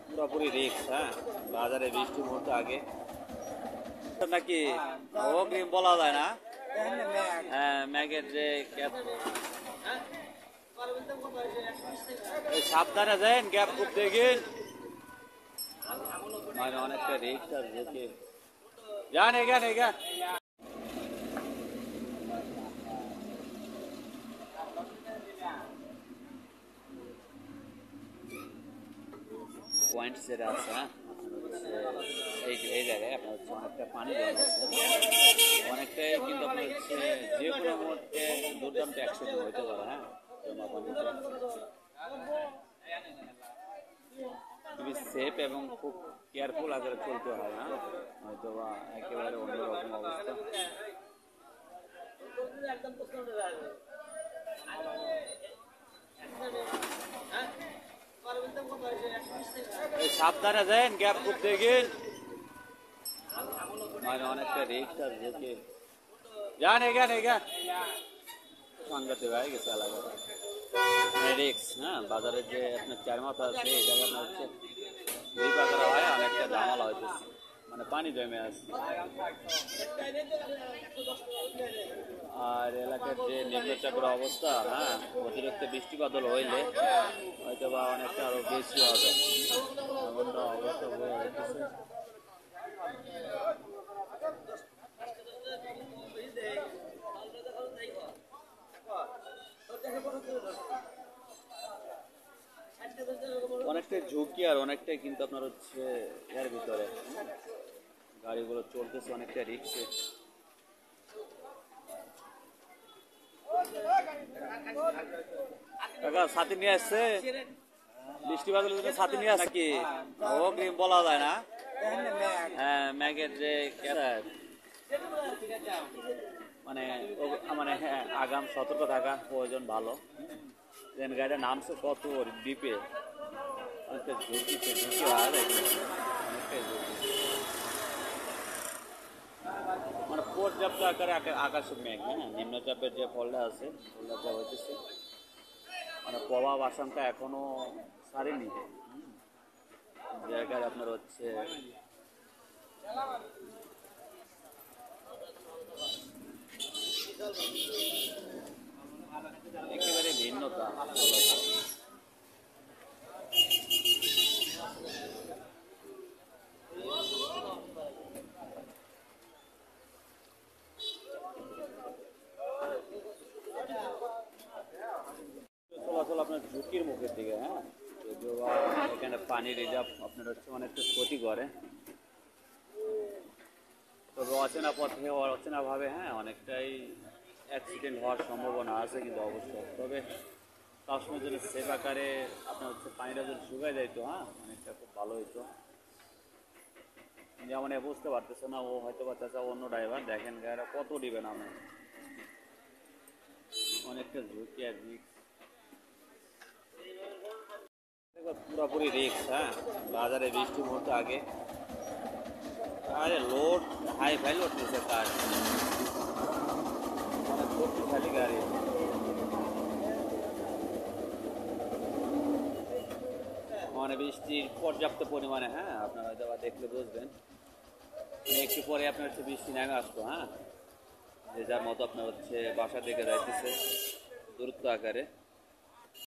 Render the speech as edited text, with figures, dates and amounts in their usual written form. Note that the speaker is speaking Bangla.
পুরোপুরি রিস্ক, হ্যাঁ। বাজারে বৃষ্টি মুহূর্ত আগে নাকি অগ্রিম বলা যায় না। হ্যাঁ, ম্যাগের যে সাবধানে যান, গ্যাপ খুব দেখেন, মানে অনেকটা রিস্ক আর ঝুঁকি। যান এখান এখান পয়েন্ট যেটা আছে, হ্যাঁ, এই জায়গায় আপনার হচ্ছে অনেকটা পানি জমে আছে, অনেকটাই, কিন্তু আপনার হচ্ছে যে কোনো মুহূর্তে দুর্দান্ত অ্যাক্সিডেন্ট হইতে পারে, হ্যাঁ, জমা পানিতে। খুবই সেফ এবং খুব কেয়ারফুল আগে চলতে হয়, হ্যাঁ, হয়তো বা একেবারে অন্যরকম অবস্থা। সাবধানে যান, গ্যাপ খুব দেখেন, মানে অনেকটা রিস্ক আর ঝুঁকি। যান এখান এখান সাংঘাতিক হয়ে গেছে এলাকা, মানে রিস্ক, হ্যাঁ। বাজারের যে আপনার চার মাথা আছে এই জায়গায় আপনার হচ্ছে বিপাকরা হয়, অনেকটা ঝামেলা হইতেছে, মানে পানি জমে আছে। আর এলাকার যে নিম্নচাপের অবস্থা, হ্যাঁ, অতিরিক্ত বৃষ্টি বাদল হইলে হয়তো বা অনেকটা আরো বেশি হবে, এমনটা অবস্থা হয়ে হইতেছে। অনেকটাই ঝুঁকি আর অনেকটাই কিন্তু আপনার হচ্ছে এর ভিতরে গাড়িগুলো চলতেছে অনেকটা রিস্কে। কাকা ছাতি নিয়ে আসছে, বৃষ্টি বাদলের জন্য ছাতি নিয়ে আসছে নাকি অগ্রিম বলা যায় না। হ্যাঁ, ম্যাগের যে মানে মানে হ্যাঁ, আগাম সতর্ক থাকা প্রয়োজন, ভালো। গাড়িটা নামছে কত ডিপে, অনেকটা ঝুঁকিতে ঝুঁকি হয়, অনেকটাই ঝুঁকি, মানে পর্যাপ্ত আকারে আকাশের মেঘ, হ্যাঁ, নিম্নচাপের যে ফলটা আছে ফলটা হইতেছে, মানে প্রভাব আশঙ্কা এখনো সারেনি, জায়গায় আপনার হচ্ছে একেবারে ভিন্নতা। চলাচল আপনার ঝুঁকির মুখের দিকে, হ্যাঁ, যদিও এখানে পানি রিজার্ভ আপনার হচ্ছে অনেকটা ক্ষতি করে, তবে অচেনা পথে অচেনাভাবে, হ্যাঁ, অনেকটাই অ্যাক্সিডেন্ট হওয়ার সম্ভাবনা আছে কিন্তু অবশ্যই। তবে সবসময় যদি সেফ আকারে আপনার হচ্ছে পানিটা যদি শুকায় যাইতো, হ্যাঁ, অনেকটা খুব ভালো হইতো। যেমন বুঝতে পারতেছে না ও, হয়তো বা চাচা অন্য ড্রাইভার, দেখেন গাড়িটা কত দিবে নামে, অনেকটা ঝুঁকি আর রিস্ক, পুরোপুরি রিস্ক, হ্যাঁ। বাজারে বৃষ্টি মুহূর্ত আগে, আরে লোড হাই ফাই লোড নিচ্ছে কার, অনেক শক্তিশালী গাড়ি, মানে বৃষ্টির পর্যাপ্ত পরিমাণে, হ্যাঁ, আপনারা হয়তো দেখলে বুঝবেন, একটু পরে আপনার হচ্ছে বৃষ্টি নেমে আসতো, হ্যাঁ, যে যার মতো আপনার হচ্ছে বাসা থেকে যাইতেছে দূরত্ব আকারে।